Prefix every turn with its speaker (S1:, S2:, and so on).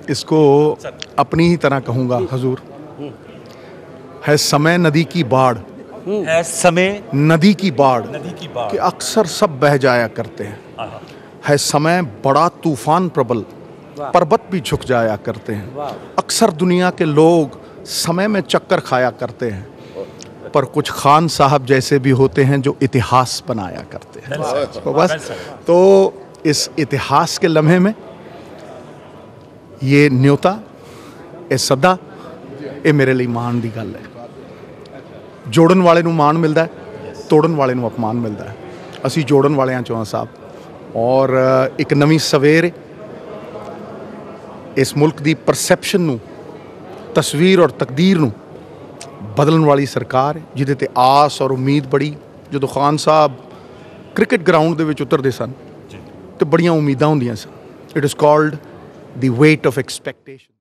S1: इसको अपनी ही तरह कहूँगा हुजूर। है समय नदी की बाढ़,
S2: है समय
S1: नदी की बाढ़
S2: की
S1: कि अक्सर सब बह जाया करते हैं। है समय बड़ा तूफान प्रबल, पर्वत भी झुक जाया करते हैं। अक्सर दुनिया के लोग समय में चक्कर खाया करते हैं, पर कुछ खान साहब जैसे भी होते हैं जो इतिहास बनाया करते हैं। तो बस तो इस इतिहास के लम्हे में ये न्योता, ये सदा, ये मेरे लिए मान दी गल है। जोड़न वाले नूं मान मिलता है, तोड़न वाले नूं अपमान मिलता है। असी जोड़न वाले चों हाँ साहब, और एक नवीं सवेर इस मुल्क की परसैप्शन नूं, तस्वीर और तकदीर नूं बदलने वाली सरकार है, जिहदे ते आस और उम्मीद बड़ी। जो खान साहब क्रिकेट ग्राउंड दे विच उतरदे सन तो बड़ियां उम्मीदां हुंदियां सन। It is called the weight of एक्सपैक्टेशन।